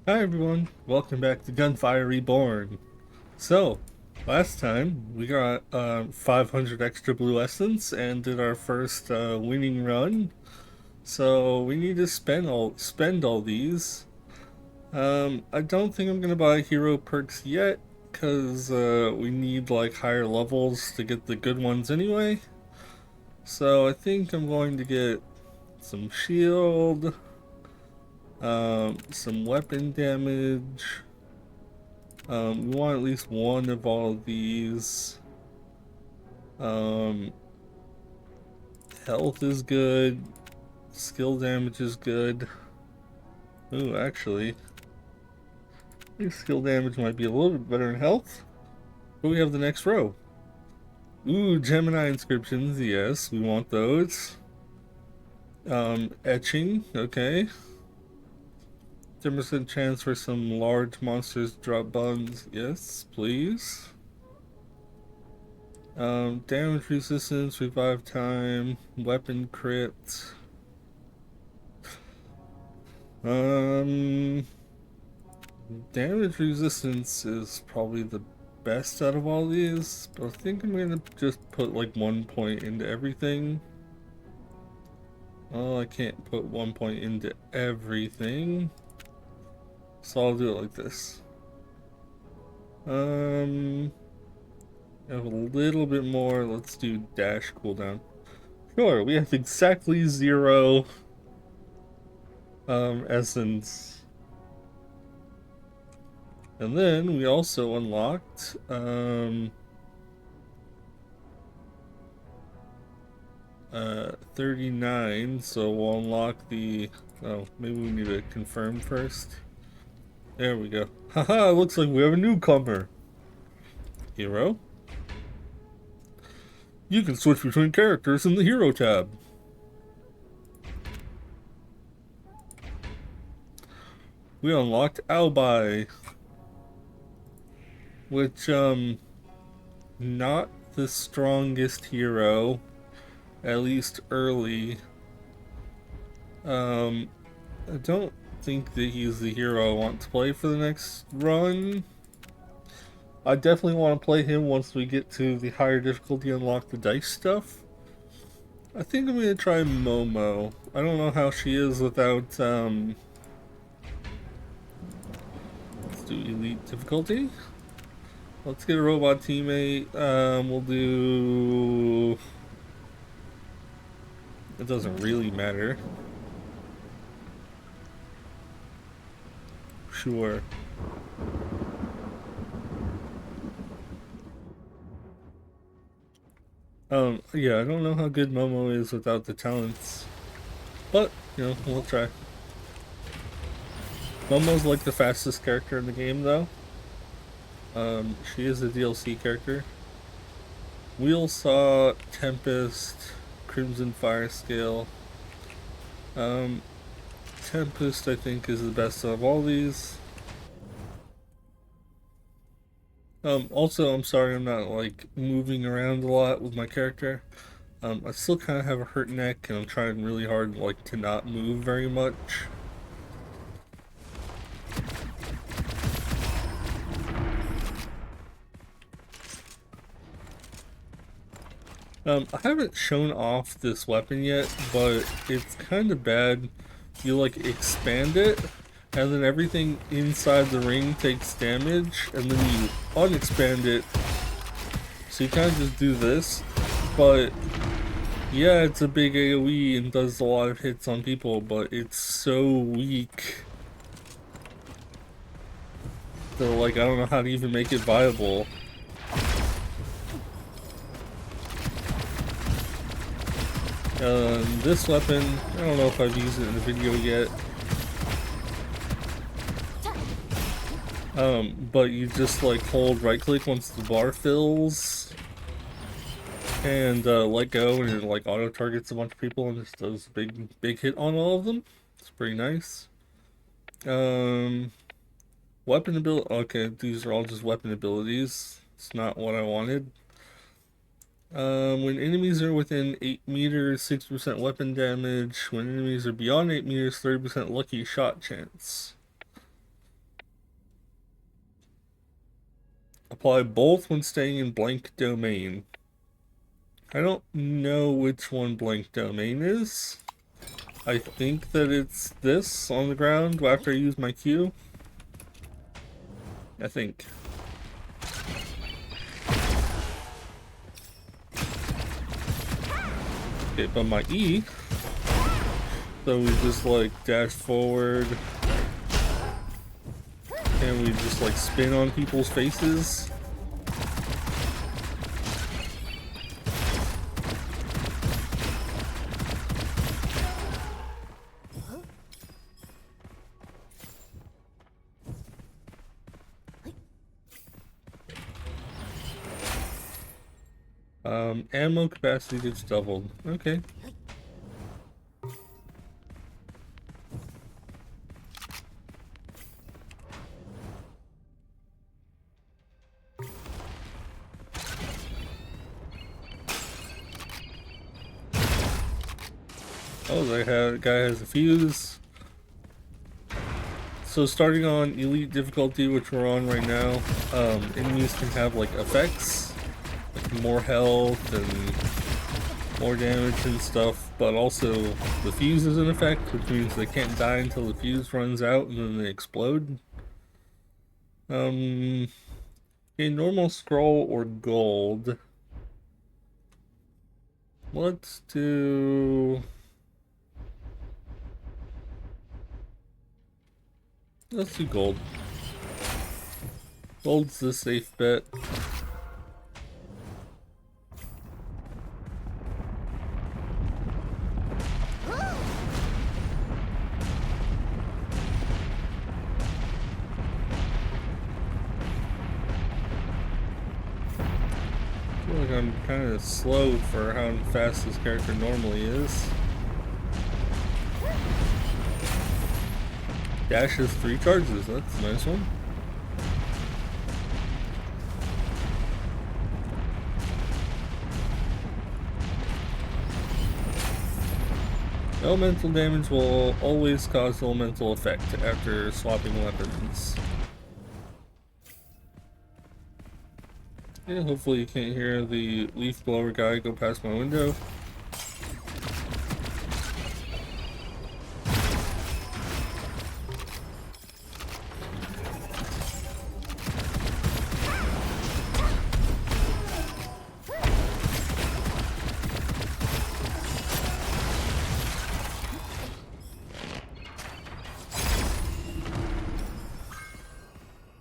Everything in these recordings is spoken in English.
Hi everyone, welcome back to Gunfire Reborn. So, last time we got 500 extra blue essence and did our first winning run. So we need to spend all these. I don't think I'm gonna buy hero perks yet because we need like higher levels to get the good ones anyway. So I think I'm going to get some shield, some weapon damage. We want at least one of all of these. Um, Health is good. Skill damage is good. Ooh, actually, I think skill damage might be a little bit better than health. But we have the next row. Ooh, Gemini inscriptions. Yes, we want those. Etching. Okay. 10% chance for some large monsters to drop bugs. Yes, please. Damage resistance, revive time, weapon crit. Um, Damage resistance is probably the best out of all these, but I think I'm gonna just put like 1 point into everything. Oh, I can't put 1 point into everything, so I'll do it like this. Um, have a little bit more. Let's do dash cooldown. Sure, we have exactly 0 essence. And then we also unlocked 39, so we'll unlock the, oh, maybe we need to confirm first. There we go. Haha, looks like we have a newcomer. Hero. You can switch between characters in the hero tab. We unlocked Albi, which, not the strongest hero, at least early. Um, I don't think that he's the hero I want to play for the next run. I definitely want to play him once we get to the higher difficulty, unlock the dice stuff. I think I'm gonna try Momo. I don't know how she is without, let's do elite difficulty. Let's get a robot teammate. We'll do, it doesn't really matter. Sure. Yeah, I don't know how good Momo is without the talents. But, we'll try. Momo's like the fastest character in the game though. She is a DLC character. Wheel Saw, Tempest, Crimson Fire Scale. Um, Tempest I think is the best of all these. Also I'm sorry I'm not like moving around a lot with my character. I still kind of have a hurt neck and I'm trying really hard like to not move very much. I haven't shown off this weapon yet, but it's kind of bad. You like expand it, and then everything inside the ring takes damage, and then you unexpand it. So you kind of just do this, but yeah, it's a big AoE and does a lot of hits on people, but it's so weak that like I don't know how to even make it viable. This weapon, I don't know if I've used it in a video yet. But you just like hold right click once the bar fills and let go and it like auto targets a bunch of people and just does a big hit on all of them. It's pretty nice. Um, Weapon ability. Okay, these are all just weapon abilities. It's not what I wanted. When enemies are within 8 meters, 60% weapon damage. When enemies are beyond 8 meters, 30% lucky shot chance. Apply both when staying in blank domain. I don't know which one blank domain is. I think that it's this on the ground after I use my Q. I think. Okay, but my E, so we just like dash forward and we just like spin on people's faces. Ammo capacity gets doubled. Okay. Oh, that guy has a fuse. So starting on elite difficulty, which we're on right now, enemies can have like effects, like more health and more damage and stuff, but also the fuse is an effect, which means they can't die until the fuse runs out and then they explode. Okay, normal scroll or gold. Let's do gold. Gold's the safe bet. I feel like I'm kind of slow for how fast this character normally is. Dash has 3 charges, that's a nice one. Elemental damage will always cause elemental effect after swapping weapons. Yeah, hopefully you can't hear the leaf blower guy go past my window.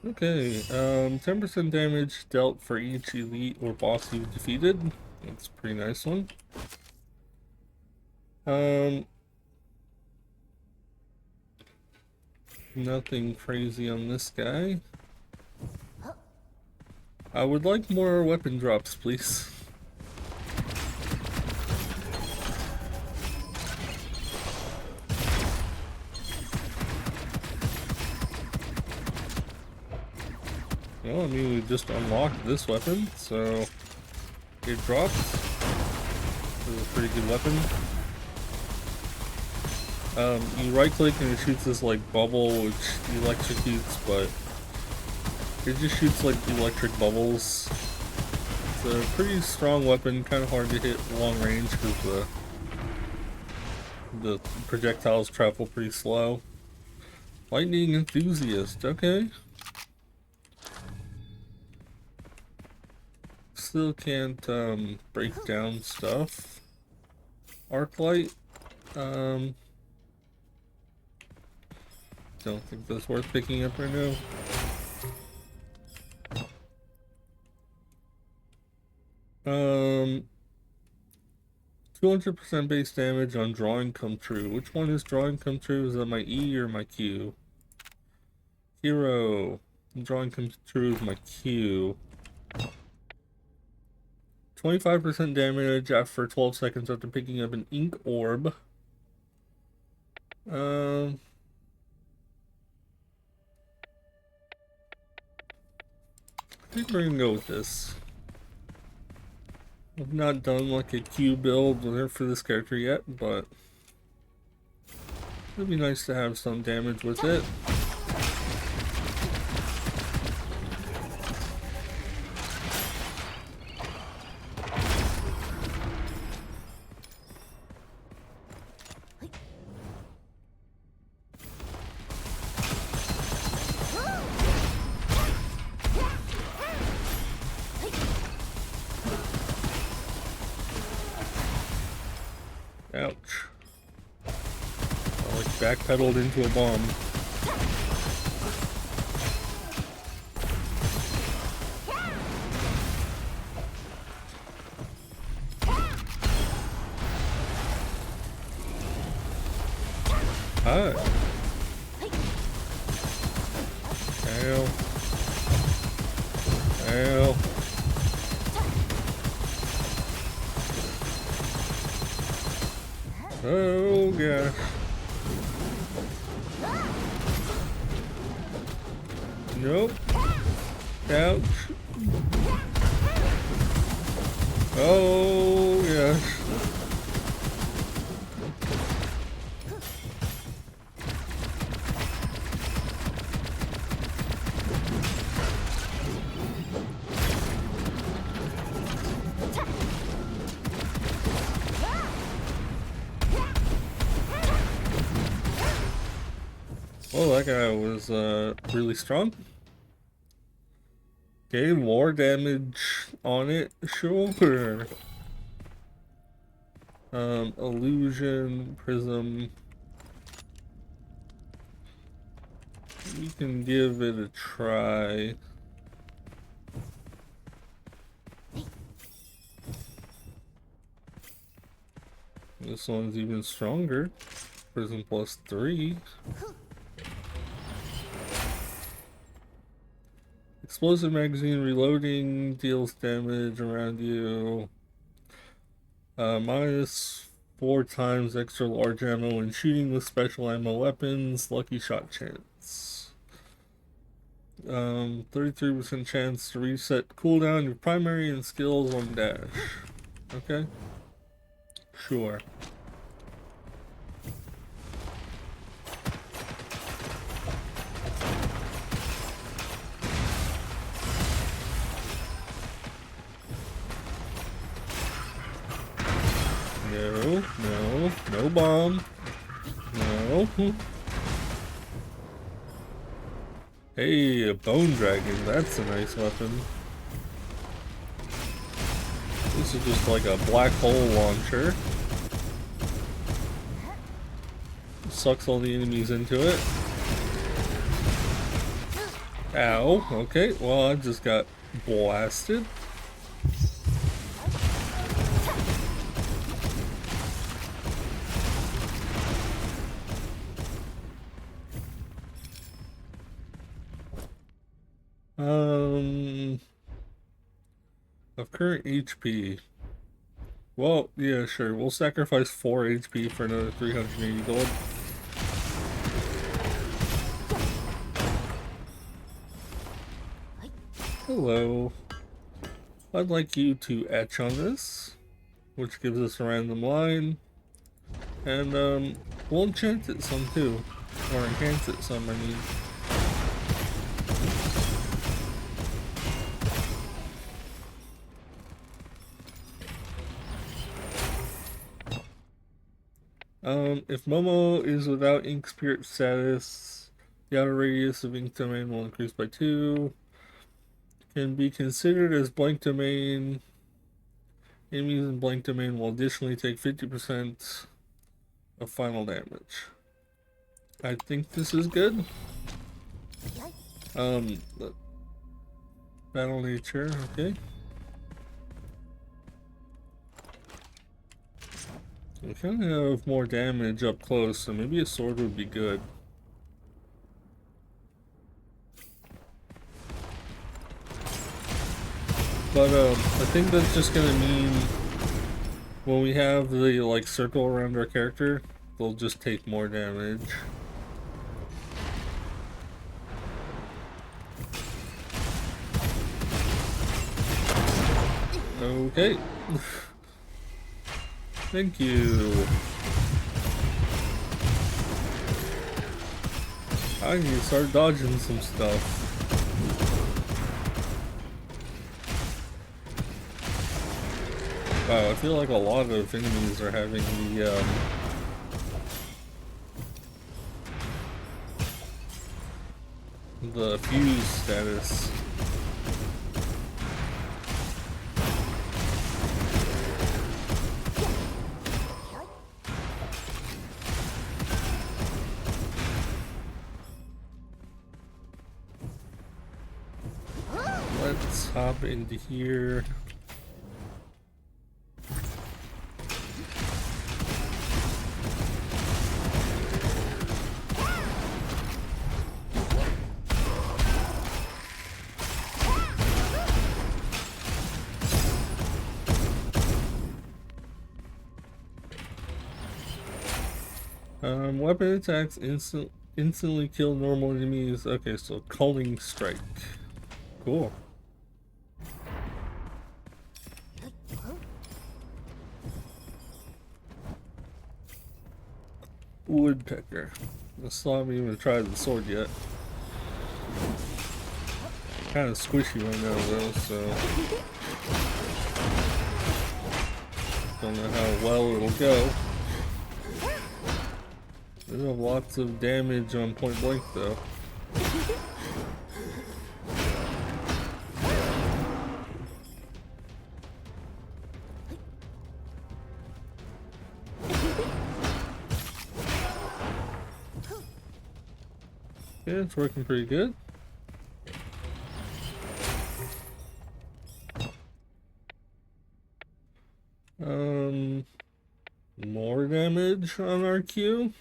Okay, 10% damage dealt for each elite or boss you've defeated. That's a pretty nice one. Nothing crazy on this guy. I would like more weapon drops, please. Well, I mean, we just unlocked this weapon, so it dropped. This is a pretty good weapon. You right click and it shoots this like bubble which electrocutes, but it just shoots like electric bubbles. It's a pretty strong weapon, kind of hard to hit long range because the projectiles travel pretty slow. Lightning enthusiast, okay. Still can't break down stuff. Arc light, don't think that's worth picking up right now. Um, 200% base damage on drawing come true. Which one is drawing come true? Is that my E or my Q? Hero. Drawing come true is my Q. 25% damage after 12 seconds after picking up an ink orb. I think we're gonna go with this. I've not done like a Q build for this character yet, but it'd be nice to have some damage with it. backpedaled into a bomb. Hi. Ow. Ow. Oh gosh. Nope. Ouch. Oh gosh. Well, that guy was really strong. Okay, more damage on it, sure. Illusion, prism. We can give it a try. This one's even stronger. Prism +3. Explosive magazine reloading deals damage around you. -4 times extra large ammo when shooting with special ammo weapons. Lucky shot chance. 33% chance to reset cooldown your primary and skills on dash. Okay. Sure. No bomb. No. Hey, a bone dragon. That's a nice weapon. This is just like a black hole launcher. Sucks all the enemies into it. Ow. Okay, well, I just got blasted. Of current HP. Well, yeah, sure. We'll sacrifice 4 HP for another 380 gold. Hello. I'd like you to etch on this, which gives us a random line. And, we'll enchant it some too. Or enhance it some, I mean. If Momo is without Ink Spirit status, the outer radius of Ink Domain will increase by 2. Can be considered as blank domain. Enemies in blank domain will additionally take 50% of final damage. I think this is good. Battle nature, okay. We kind of have more damage up close, so maybe a sword would be good. But I think that's just gonna mean when we have the like circle around our character, they'll just take more damage. Okay. Thank you. I need to start dodging some stuff. Wow, I feel like a lot of enemies are having the fuse status. Let's hop into here. Weapon attacks instantly kill normal enemies. Okay, so Culling Strike. Cool. Woodpecker. I still haven't even tried the sword yet. Kind of squishy right now though, so don't know how well it'll go. It'll have lots of damage on point blank though. Yeah, it's working pretty good. More damage on our Q.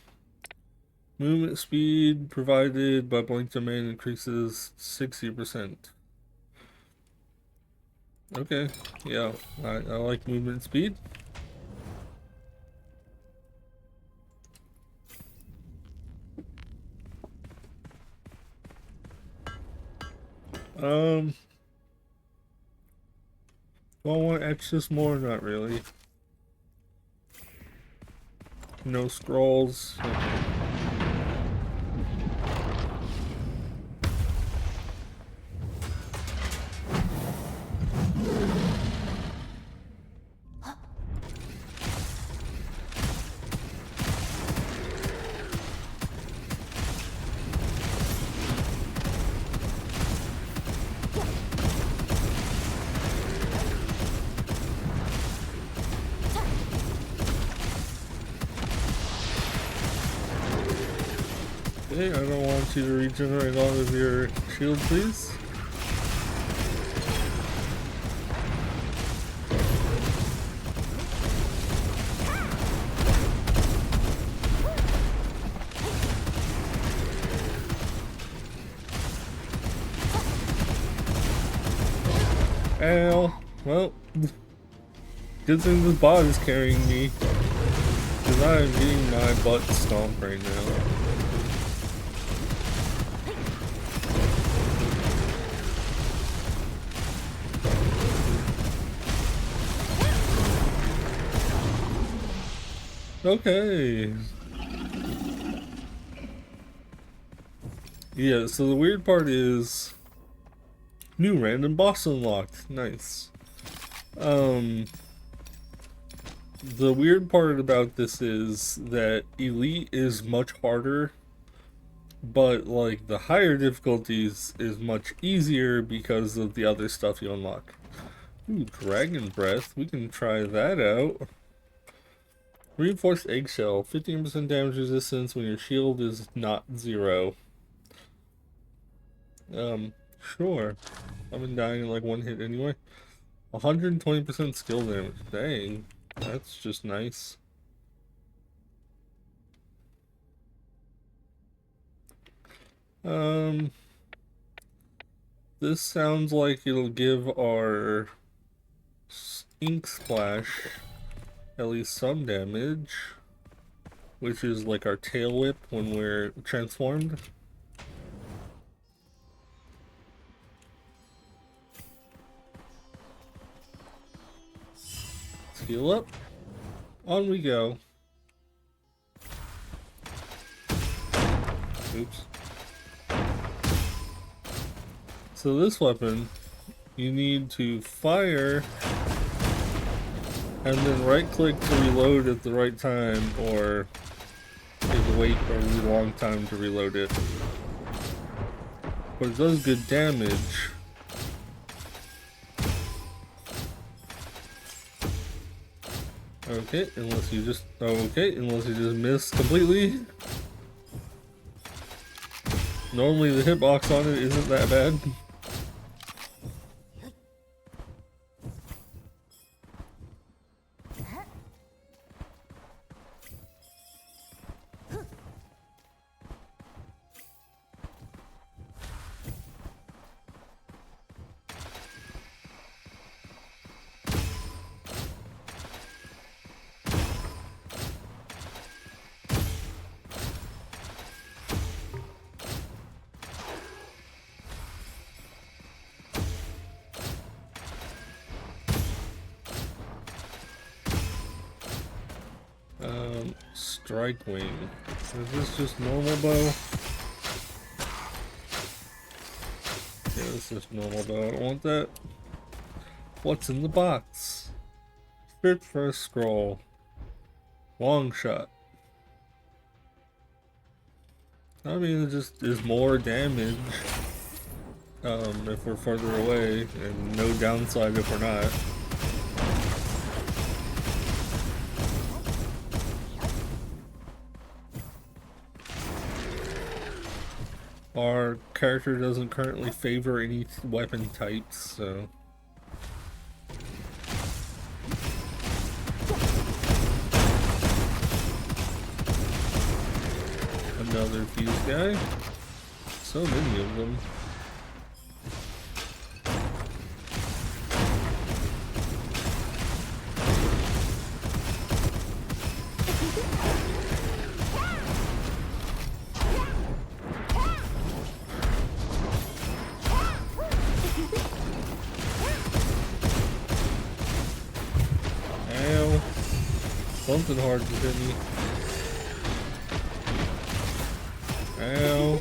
Movement speed provided by blink domain increases 60%. Okay, yeah, I like movement speed. Do I want to etch this more? Not really. No scrolls. Okay. Okay, I don't want you to regenerate all of your shield, please. Ow. Well, good thing this bot is carrying me, because I am getting my butt stomped right now. Okay. Yeah, so the weird part is new random boss unlocked. Nice. The weird part about this is that Elite is much harder, but like the higher difficulties is much easier because of the other stuff you unlock. Ooh, Dragon Breath. We can try that out. Reinforced Eggshell, 15% damage resistance when your shield is not 0. Sure. I've been dying in like one hit anyway. 120% skill damage. Dang. That's just nice. This sounds like it'll give our Ink Splash at least some damage, which is like our tail whip when we're transformed. Let's heal up. On we go. Oops. So this weapon, you need to fire and then right click to reload at the right time, or you have to wait a really long time to reload it. But it does good damage. Okay, unless you just miss completely. Normally the hitbox on it isn't that bad. Strike Wing. Is this just normal bow? Yeah, this is normal bow. I don't want that. What's in the box? Fit for a scroll. Long shot. I mean, it just is more damage if we're further away, and no downside if we're not. Our character doesn't currently favor any weapon types, so... Another fuse guy. So many of them. Ow. Something hard to hit me. Ow.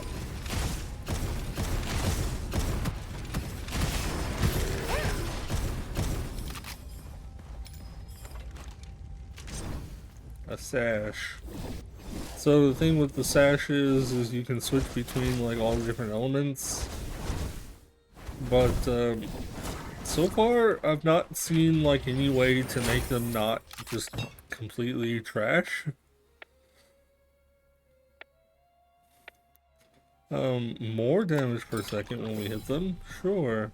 A sash. So the thing with the sashes is you can switch between like all the different elements. But so far I've not seen like any way to make them not just completely trash. More damage per second when we hit them? Sure.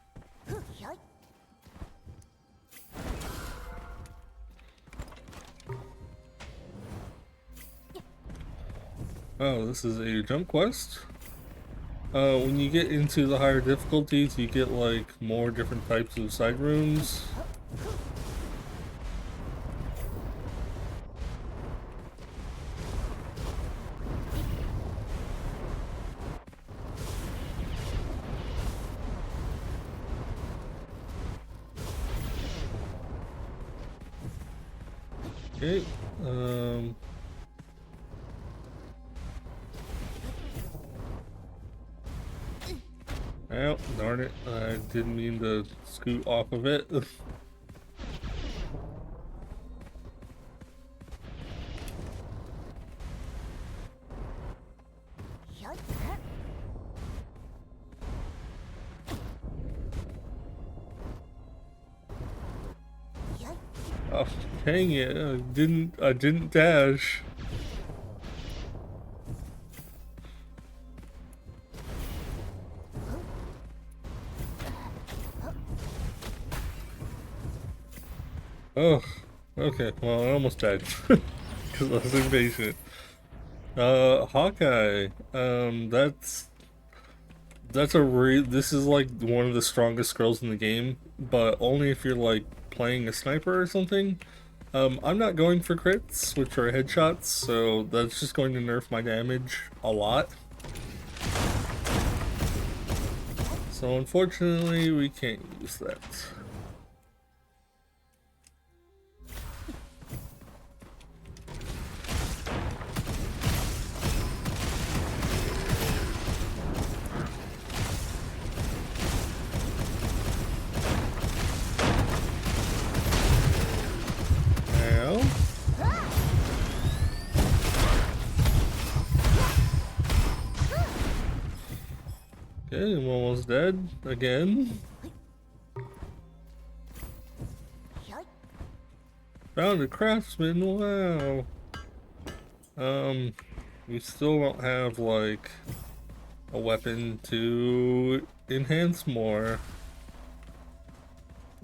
Oh, this is a jump quest? When you get into the higher difficulties, you get like more different types of side rooms. Okay, oh, darn it. I didn't mean to scoot off of it. Oh, dang it. I didn't dash. Oh, okay. Well, I almost died because I was impatient. Hawkeye. This is like one of the strongest skills in the game, but only if you're like playing a sniper or something. I'm not going for crits, which are headshots, so that's just going to nerf my damage a lot. So unfortunately, we can't use that. Okay, I'm almost dead again. Found a craftsman, wow. We still don't have like a weapon to enhance more.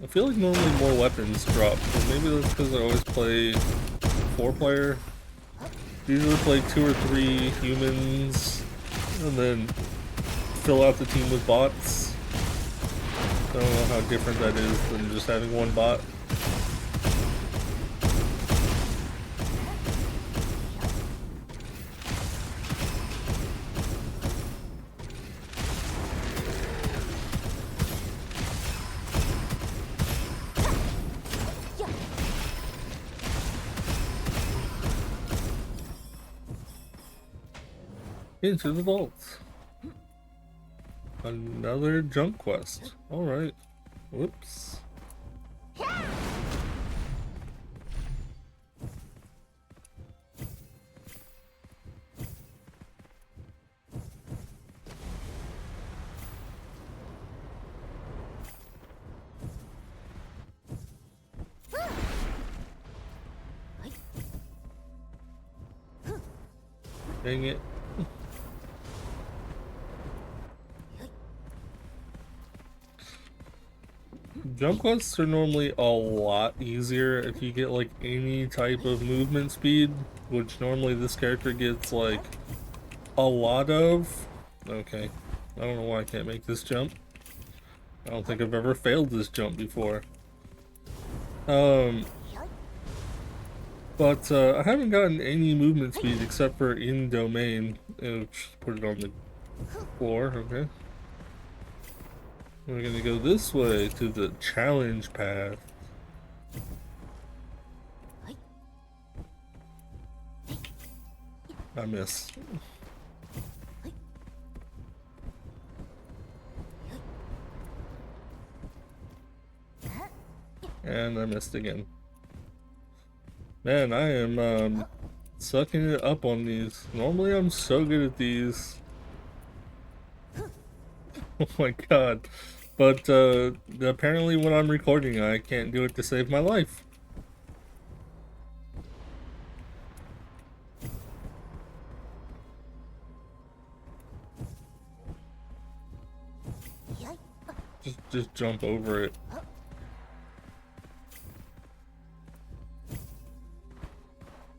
I feel like normally more weapons drop, but maybe that's because I always play 4-player. Usually play 2 or 3 humans and then fill out the team with bots. I don't know how different that is than just having one bot. Into the vault. Another jump quest. Alright. Whoops. Dang it. Jump quests are normally a lot easier if you get like any type of movement speed, which normally this character gets like a lot of. Okay, I don't know why I can't make this jump. I don't think I've ever failed this jump before. But I haven't gotten any movement speed except for in domain. Just put it on the floor, okay. We're gonna go this way to the challenge path. I missed. And I missed again. Man, I am sucking it up on these. Normally I'm so good at these. Oh my god. But apparently when I'm recording I can't do it to save my life. Just jump over it.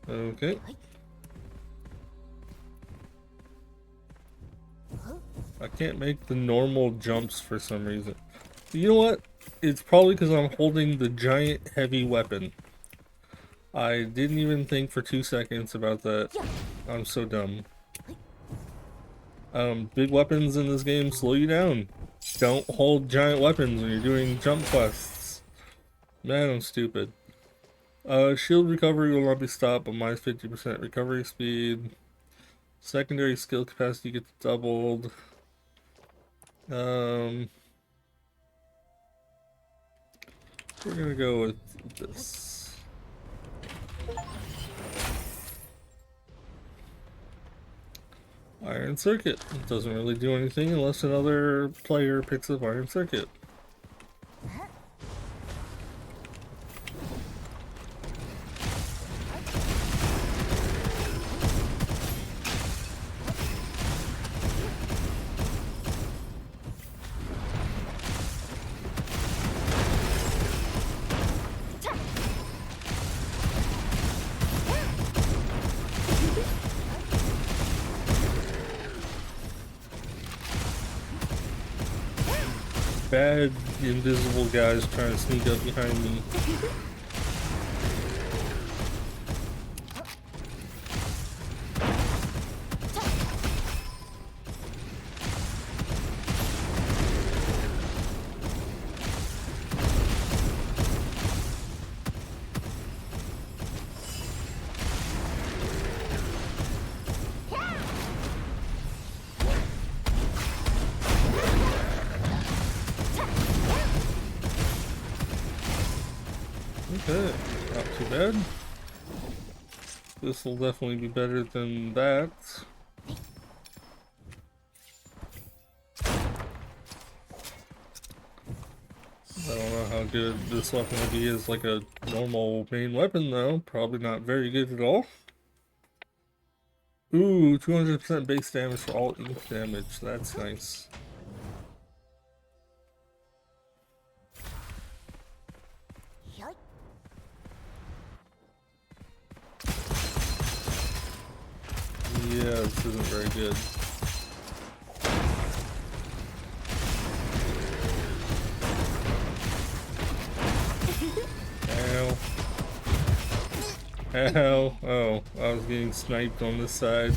Okay. I can't make the normal jumps for some reason. You know what? It's probably because I'm holding the giant heavy weapon. I didn't even think for 2 seconds about that. I'm so dumb. Big weapons in this game slow you down. Don't hold giant weapons when you're doing jump quests. Man, I'm stupid. Shield recovery will not be stopped, but minus 50% recovery speed. Secondary skill capacity gets doubled. We're gonna go with this. Iron Circuit. It doesn't really do anything unless another player picks up Iron Circuit. Bad invisible guys trying to sneak up behind me. Okay, not too bad. This will definitely be better than that. I don't know how good this weapon will be as like a normal main weapon though. Probably not very good at all. Ooh, 200% base damage for all ink damage. That's nice. Yeah, this isn't very good. Ow. Ow. Oh, I was getting sniped on this side.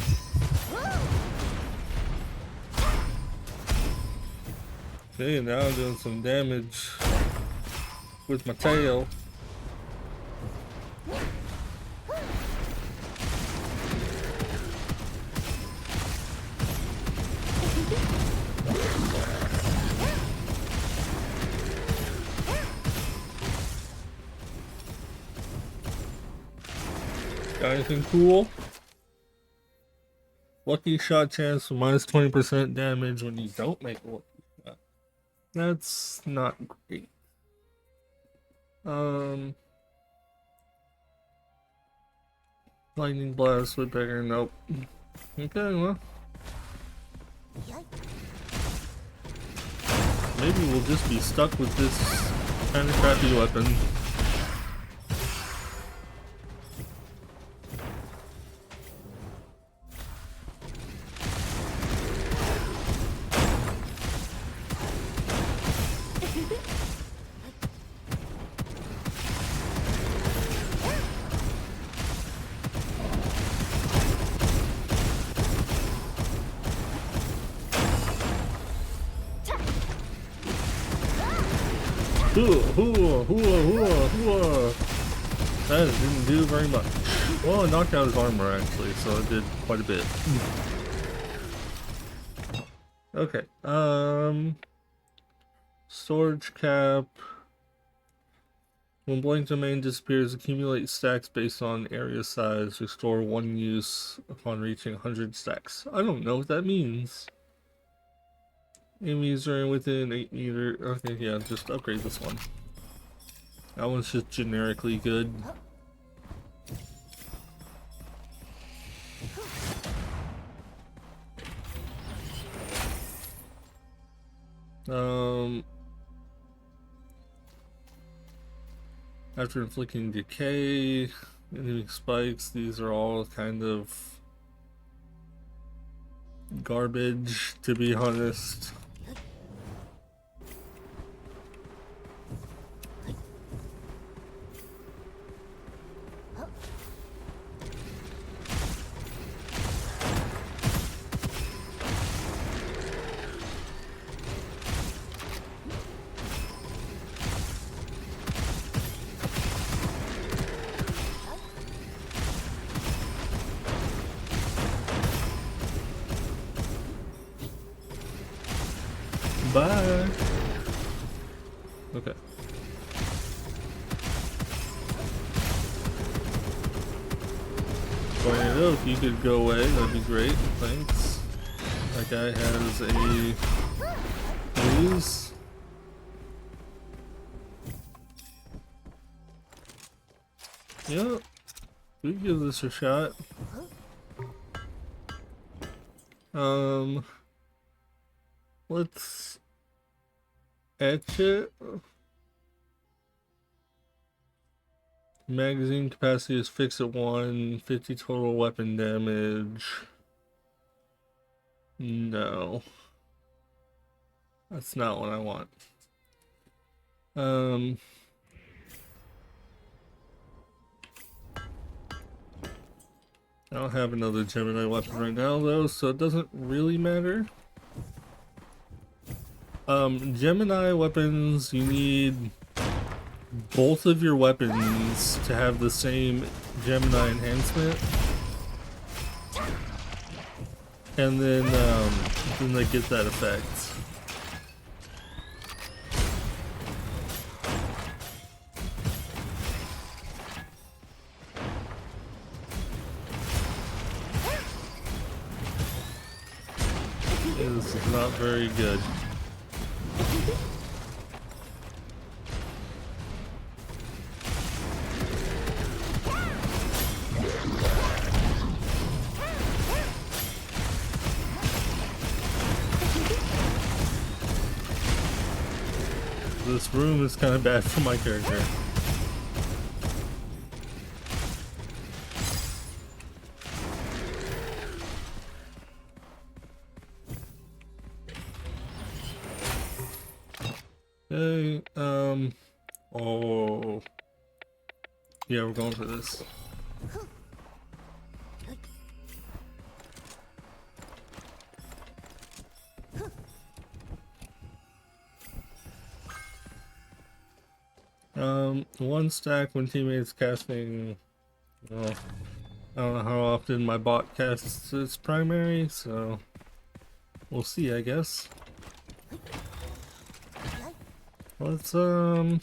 Okay, now I'm doing some damage with my tail. Got anything cool? Lucky shot chance for minus 20% damage when you don't make a lucky shot. That's not great. Lightning blast, woodpecker, nope. Okay, well. Maybe we'll just be stuck with this kind of crappy weapon. That didn't do very much. Well, it knocked out his armor actually, so it did quite a bit. Okay, storage cap. When blank domain disappears, accumulate stacks based on area size. Restore one use upon reaching 100 stacks. I don't know what that means. Enemies are within 8 meters. Okay, yeah, just upgrade this one. That one's just generically good. After inflicting decay, enemy spikes, these are all kind of garbage, to be honest. Bye. Okay. Tornado, if you could go away, that'd be great. Thanks. That guy has a booze. Yep. We can give this a shot. Let's etch it. Magazine capacity is fixed at 1. 50 total weapon damage. No. That's not what I want. I don't have another Gemini weapon right now though, so it doesn't really matter. Gemini weapons, you need both of your weapons to have the same Gemini enhancement. And then they get that effect. Yeah, this is not very good. This room is kind of bad for my character. Okay, oh. Yeah, we're going for this. One stack when teammates casting. Well, I don't know how often my bot casts its primary, so we'll see, I guess. Let's try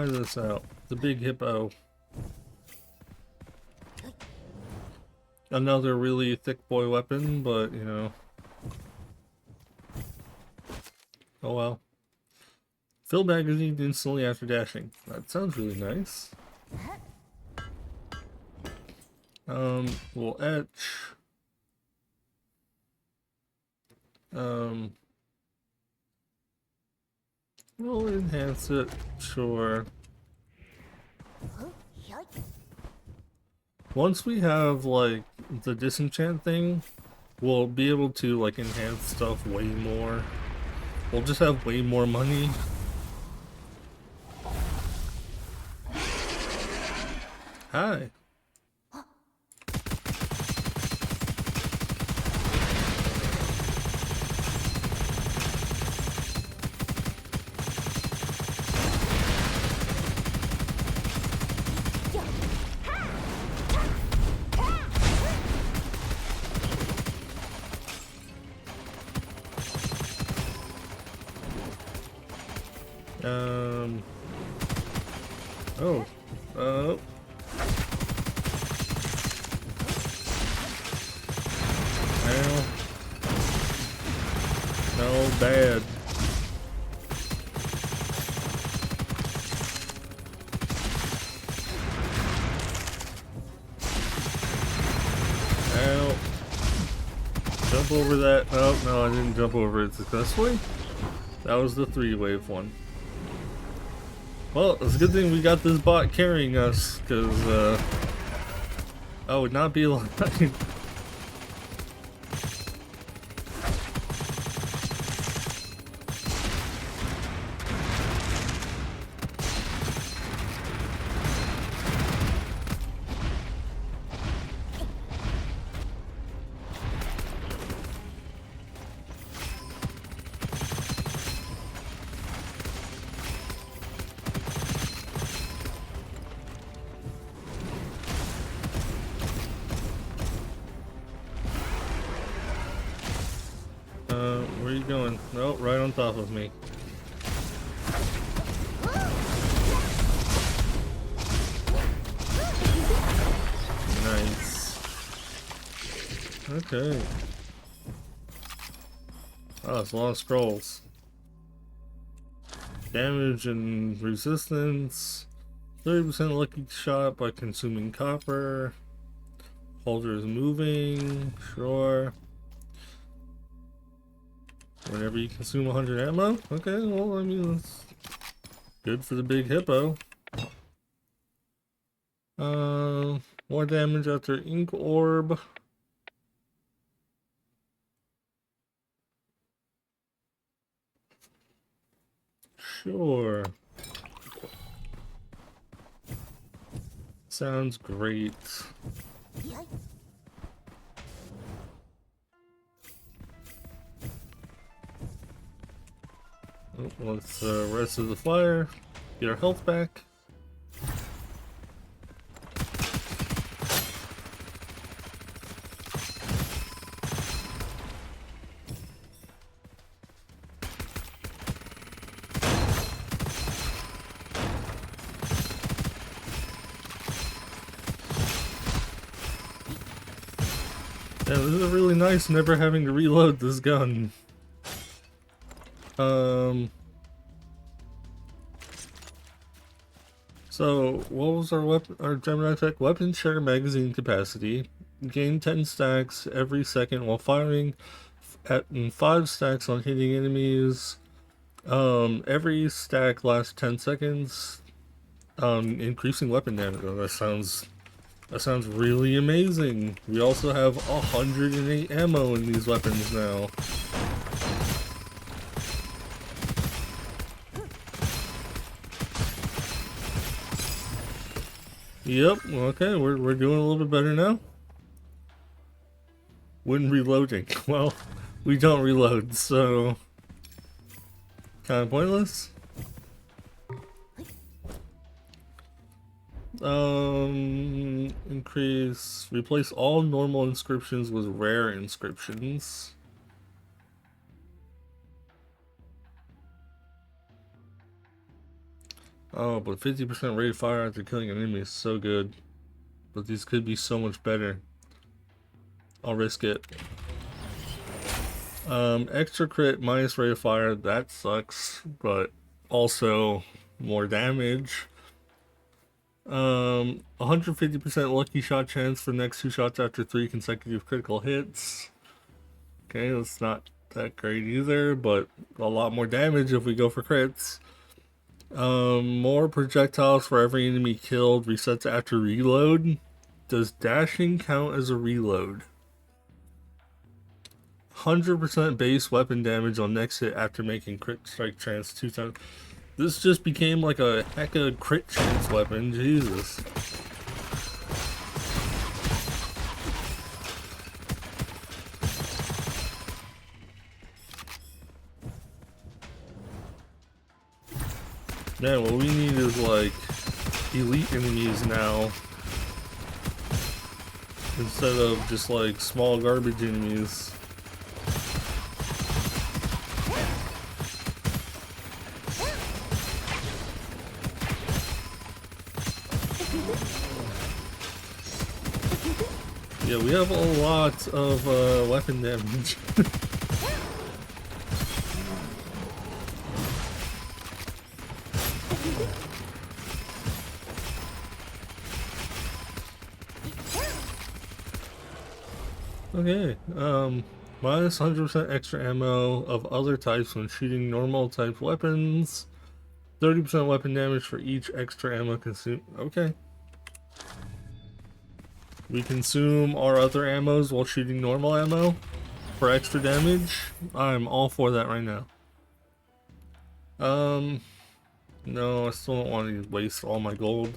this out. The big hippo. Another really thick boy weapon, but you know. Oh well. Fill magazine instantly after dashing. That sounds really nice. We'll etch. Um, we'll enhance it, sure. Once we have, like, the disenchant thing, we'll be able to, like, enhance stuff way more. We'll just have way more money. Hi. Oh. Well. No, bad. Ow. Jump over that. Oh, no, I didn't jump over it successfully. That was the 3-wave one. Well, it's a good thing we got this bot carrying us, because, I would not be alive. Where are you going? Oh, right on top of me. Nice. Okay. Oh, it's a lot of scrolls. Damage and resistance. 30% lucky shot by consuming copper. Holder is moving. Sure. Whenever you consume 100 ammo? Okay, well, I mean, that's good for the big hippo. More damage after ink orb. Sure. Sounds great. Oh, let's rest of the flyer. Get our health back. Yeah, this is really nice never having to reload this gun. So what was our Gemini Tech weapon share magazine capacity? Gain 10 stacks every second while firing, and 5 stacks on hitting enemies. Every stack lasts 10 seconds. Increasing weapon damage. Oh, that sounds really amazing. We also have 108 ammo in these weapons now. Yep, okay, we're doing a little bit better now. When reloading. Well, we don't reload, so kind of pointless. Replace all normal inscriptions with rare inscriptions. Oh, but 50% rate of fire after killing an enemy is so good. But these could be so much better. I'll risk it. Extra crit minus rate of fire, that sucks, but also more damage. 150% lucky shot chance for next 2 shots after 3 consecutive critical hits. Okay, that's not that great either, but a lot more damage if we go for crits. More projectiles for every enemy killed, resets after reload. Does dashing count as a reload? 100% base weapon damage on next hit after making crit strike chance 2 times. This just became like a hecka crit chance weapon, Jesus. Man, what we need is like elite enemies now. Instead of just like small garbage enemies. Yeah, we have a lot of weapon damage. Okay, minus 100% extra ammo of other types when shooting normal type weapons. 30% weapon damage for each extra ammo consumed. Okay. We consume our other ammos while shooting normal ammo for extra damage. I'm all for that right now. No, I still don't want to waste all my gold.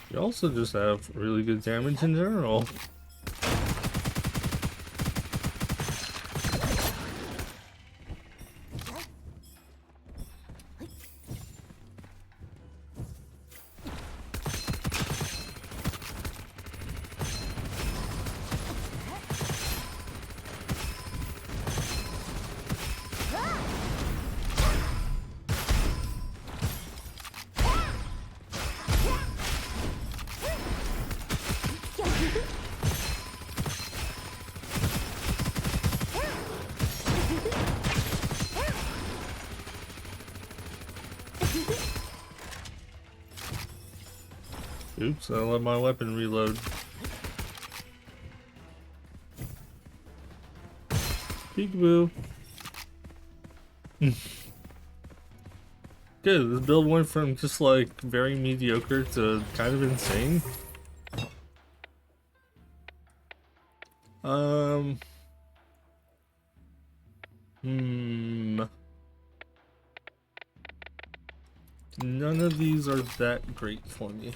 You also just have really good damage in general. Oops, I let my weapon reload. Peekaboo. Good, this build went from just like very mediocre to kind of insane. None of these are that great for me.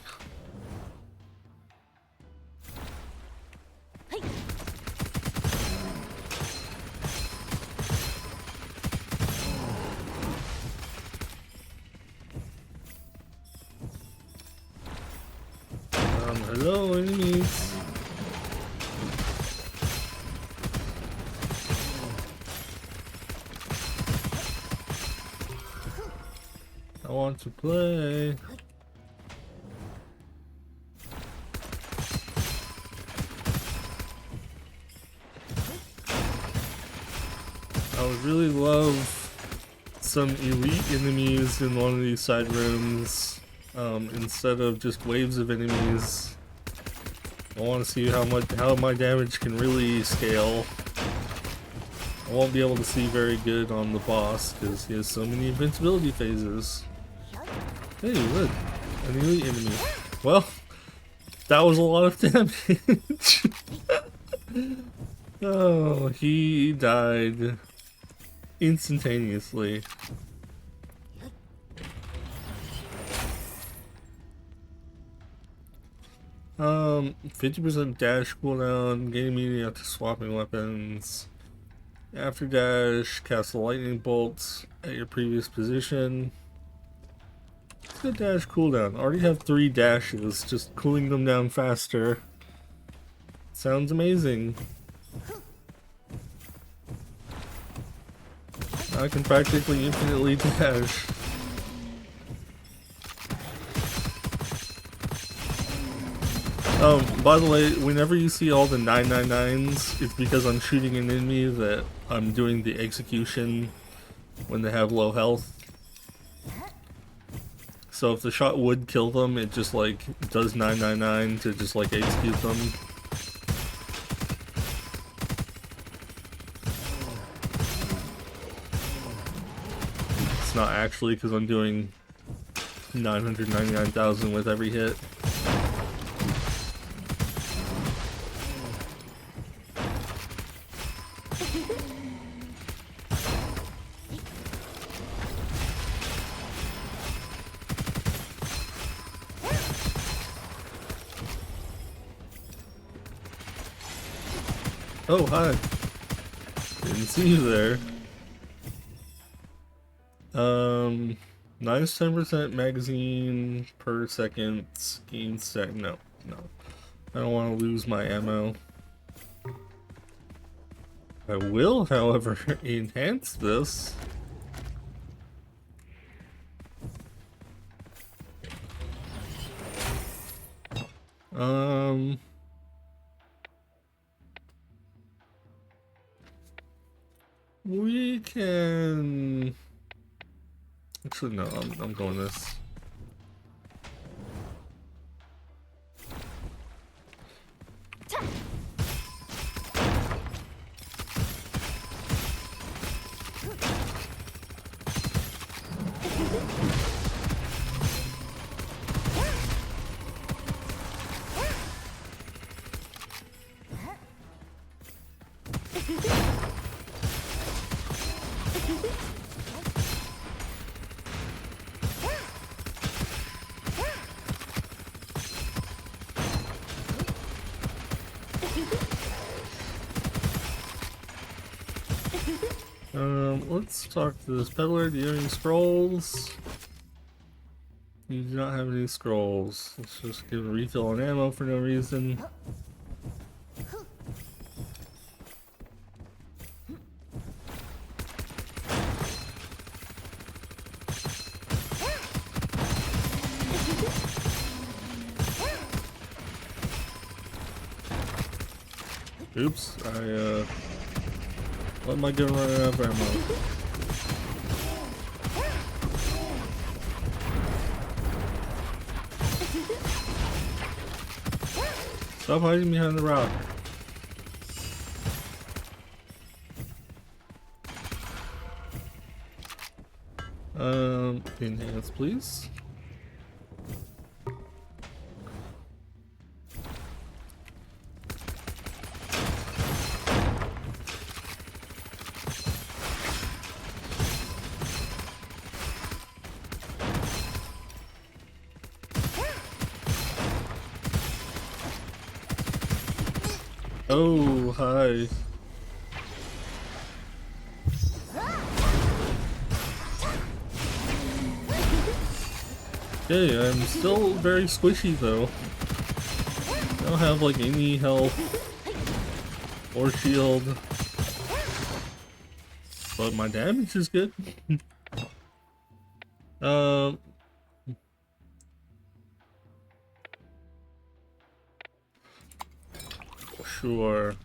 Hello, enemies. I want to play. I would really love some elite enemies in one of these side rooms, instead of just waves of enemies. I want to see how my damage can really scale. I won't be able to see very good on the boss because he has so many invincibility phases. Hey, look, an elite enemy. Well, that was a lot of damage. Oh, he died instantaneously. 50% dash cooldown, gain immunity after swapping weapons. After dash, cast a lightning bolt at your previous position. It's a dash cooldown. I already have 3 dashes, just cooling them down faster. Sounds amazing. I can practically infinitely dash. By the way, whenever you see all the 999s, it's because I'm shooting an enemy that I'm doing the execution when they have low health. So if the shot would kill them, it just like does 999 to just like execute them. It's not actually because I'm doing 999,000 with every hit. Oh, hi. Didn't see you there. Minus 10% magazine per second gain stack. No. I don't want to lose my ammo. I will, however, enhance this. We can... Actually, no, I'm going this. Let's talk to this peddler. Do you have any scrolls? You do not have any scrolls. Let's just give a refill on ammo for no reason. Oops, I let my gun run out of ammo. Stop hiding behind the rock. Enhance, please. Oh, hi. Okay, I'm still very squishy though. I don't have like any health or shield, but my damage is good. Sure.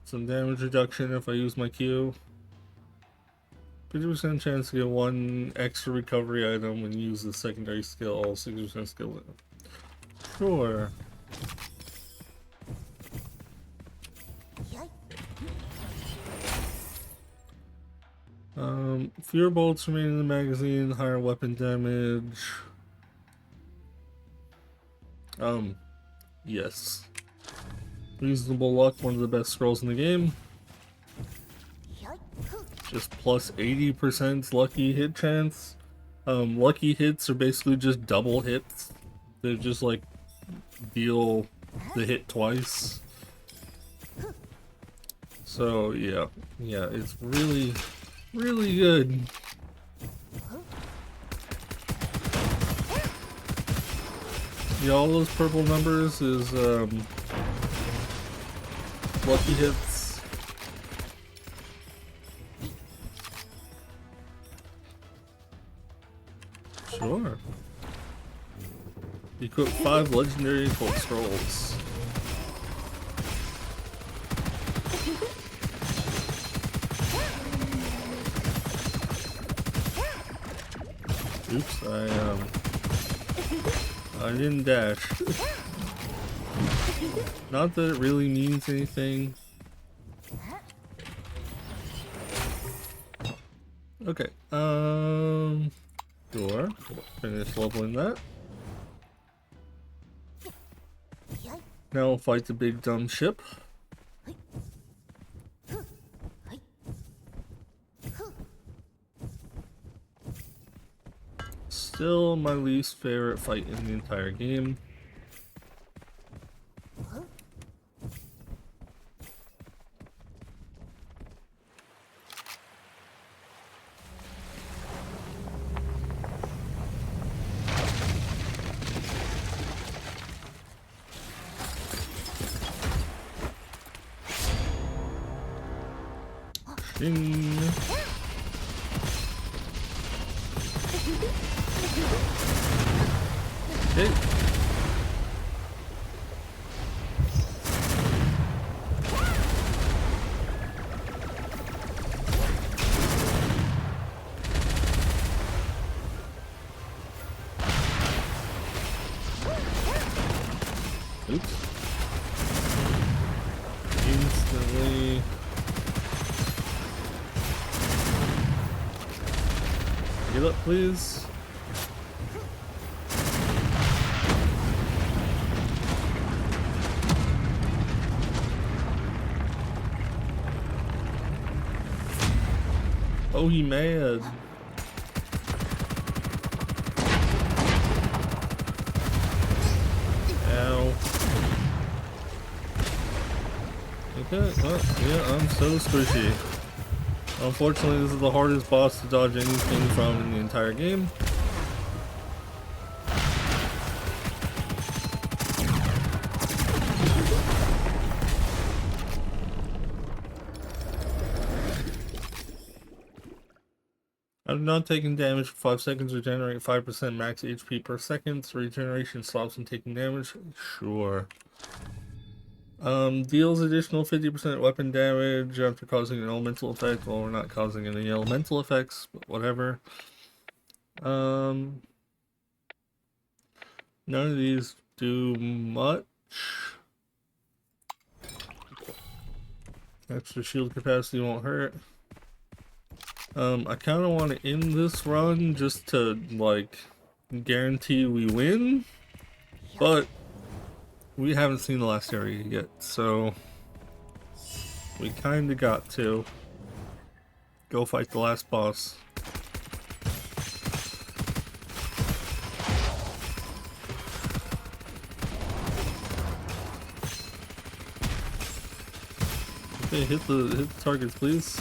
Some damage reduction if I use my Q. 50% chance to get one extra recovery item when you use the secondary skill, 60% skill. Sure. Fewer bullets remain in the magazine, higher weapon damage. Yes. Reasonable luck, one of the best scrolls in the game. Just plus 80% lucky hit chance. Lucky hits are basically just double hits. They just like deal the hit twice. So yeah, it's really good. Yeah, all those purple numbers is lucky hits. Sure. Equip 5 legendary occult scrolls. Oops, I didn't dash. Not that it really means anything. Okay, sure. Finish leveling that. Now we'll fight the big dumb ship. Still my least favorite fight in the entire game. Ding. Okay. Oops. Instantly. Get up, please. Oh, he mad. Ow. Okay, well, yeah, I'm so squishy. Unfortunately, this is the hardest boss to dodge anything from in the entire game. I'm not taking damage for 5 seconds, regenerate 5% max HP per second. Regeneration stops when taking damage. Sure. Deals additional 50% weapon damage after causing an elemental effect. Well, we're not causing any elemental effects, but whatever. None of these do much. Extra shield capacity won't hurt. I kind of want to end this run just to, like, guarantee we win, but we haven't seen the last area yet, so we kind of got to go fight the last boss. Okay, hit the targets, please.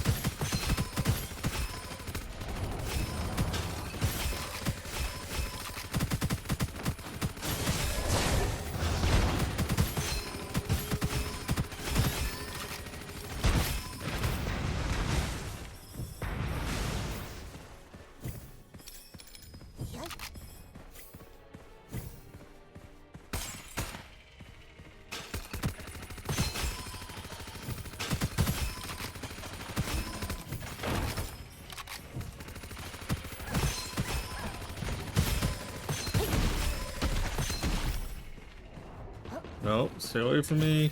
No, stay away from me.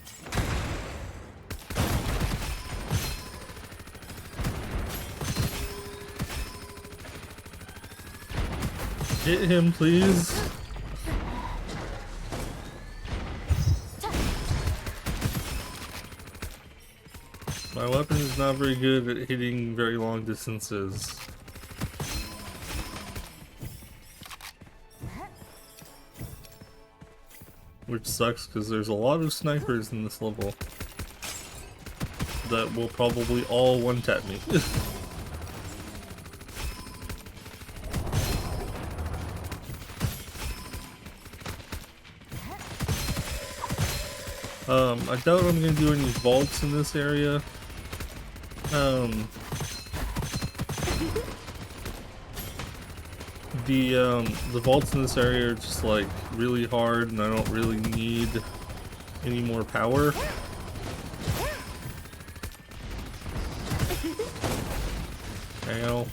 Hit him, please. My weapon is not very good at hitting very long distances. Which sucks because there's a lot of snipers in this level that will probably all one-tap me. I doubt I'm gonna do any vaults in this area. The vaults in this area are just like really hard, and I don't really need any more power. Ow.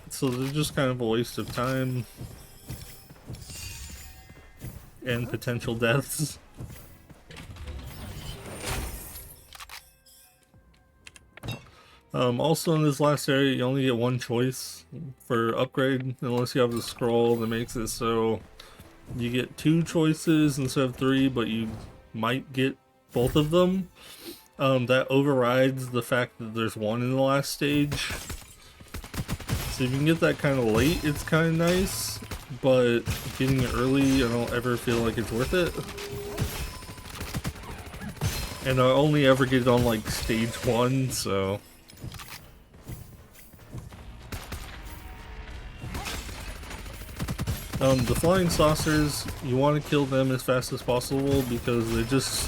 So they're just kind of a waste of time and potential deaths. Also in this last area, you only get one choice for upgrade, unless you have the scroll that makes it so you get 2 choices instead of 3, but you might get both of them. That overrides the fact that there's 1 in the last stage. So if you can get that kind of late, it's kind of nice, but getting it early, I don't ever feel like it's worth it. And I only ever get it on like stage 1, so... the flying saucers, you want to kill them as fast as possible because they just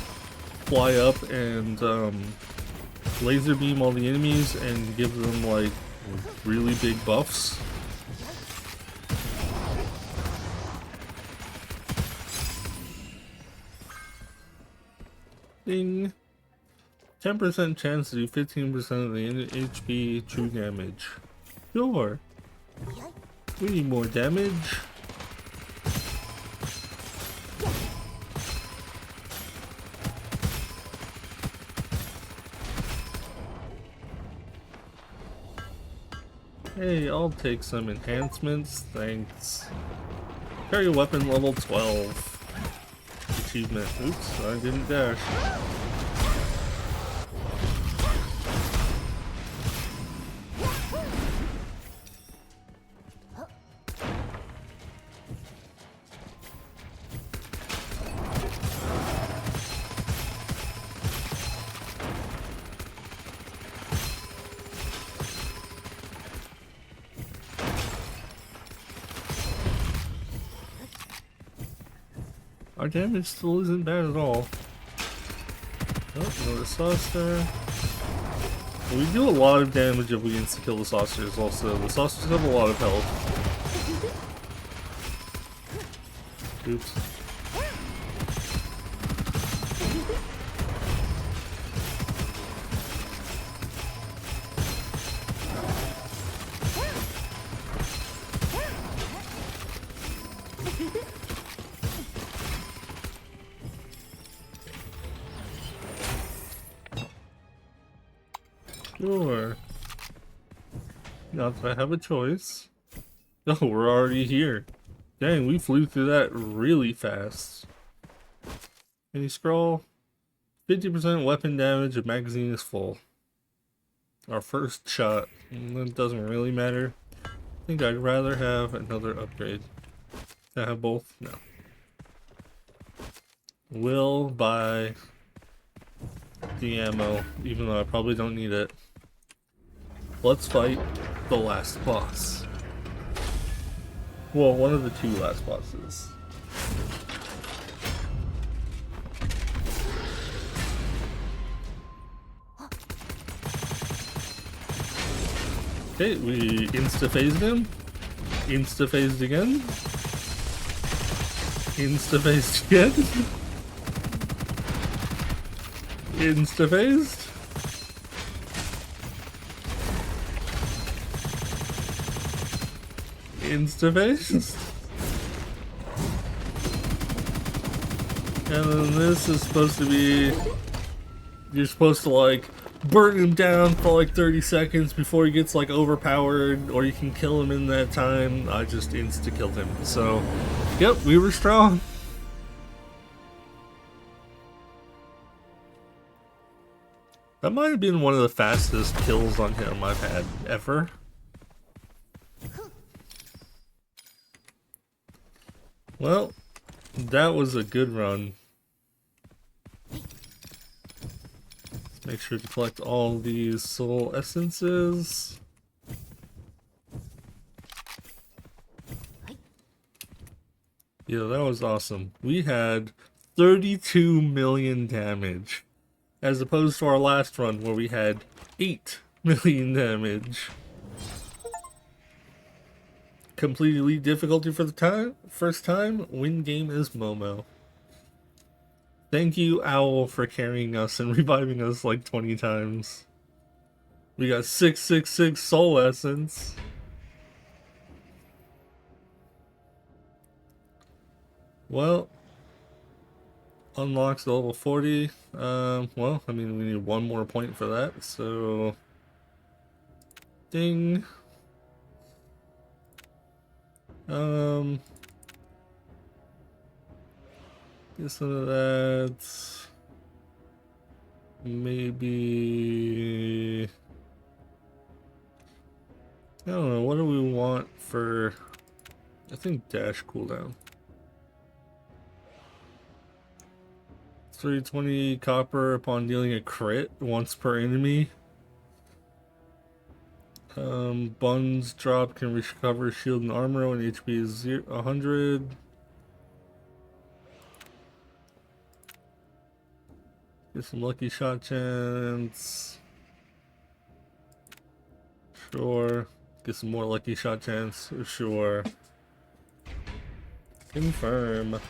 fly up and laser beam all the enemies and give them like really big buffs. Ding! 10% chance to do 15% of the HP true damage. Sure. We need more damage. Hey, I'll take some enhancements, thanks. Carry weapon level 12. Achievement. Oops, I didn't dash. Our damage still isn't bad at all. Oh, another saucer. We do a lot of damage if we insta-kill the saucers also. The saucers have a lot of health. Oops. Sure. Not that I have a choice. Oh, we're already here. Dang, we flew through that really fast. Any scroll? 50% weapon damage if magazine is full. Our first shot. That doesn't really matter. I think I'd rather have another upgrade. Can I have both? No. Will buy the ammo, even though I probably don't need it. Let's fight the last boss. Well, one of the 2 last bosses. Okay, we insta-phased him. Insta-phased again. Insta-phased again. Insta-phased. Insta-phased. And then this is supposed to be... You're supposed to like burn him down for like 30 seconds before he gets like overpowered, or you can kill him in that time. I just insta-killed him. So, yep, we were strong. That might have been one of the fastest kills on him I've had ever. Well, that was a good run. Let's make sure to collect all these soul essences. Yeah, that was awesome. We had 32 million damage, as opposed to our last run where we had 8 million damage. Completed elite difficulty for the first time. Win game is Momo. Thank you, Owl, for carrying us and reviving us like 20 times. We got 666 soul essence. Well, unlocks level 40. Well, I mean, we need one more point for that, so... Ding. Get some of that. Maybe... I don't know, what do we want for... I think dash cooldown. 320 copper upon dealing a crit once per enemy. Buns drop can recover shield and armor when HP is 100. Get some lucky shot chance. Sure. Get some more lucky shot chance. Sure. Confirm.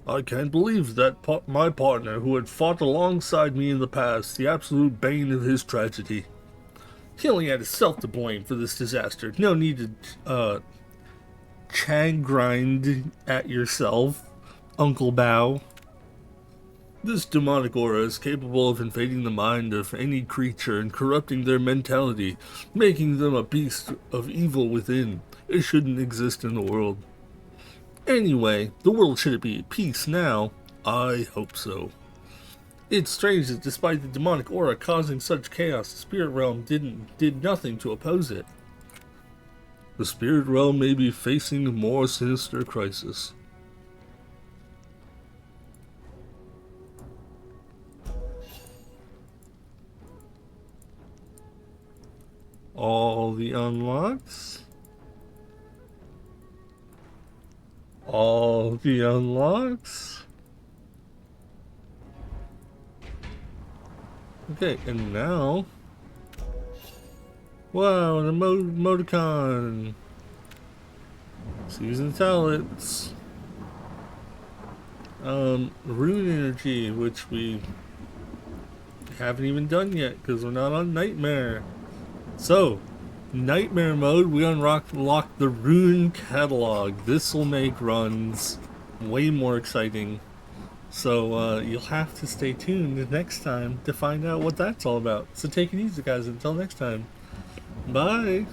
I can't believe that my partner, who had fought alongside me in the past, the absolute bane of his tragedy. He only had himself to blame for this disaster. No need to, grind at yourself, Uncle Bao. This demonic aura is capable of invading the mind of any creature and corrupting their mentality, making them a beast of evil within. It shouldn't exist in the world. Anyway, the world should be at peace now. I hope so. It's strange that despite the demonic aura causing such chaos, the spirit realm did nothing to oppose it. The spirit realm may be facing a more sinister crisis. All the unlocks. All the unlocks. Okay, and now... Wow, the emoticon! Season talents. Rune energy, which we haven't even done yet, because we're not on Nightmare. So, Nightmare mode, we unlock the Rune Catalog. This will make runs way more exciting. So you'll have to stay tuned next time to find out what that's all about. So take it easy, guys. Until next time. Bye!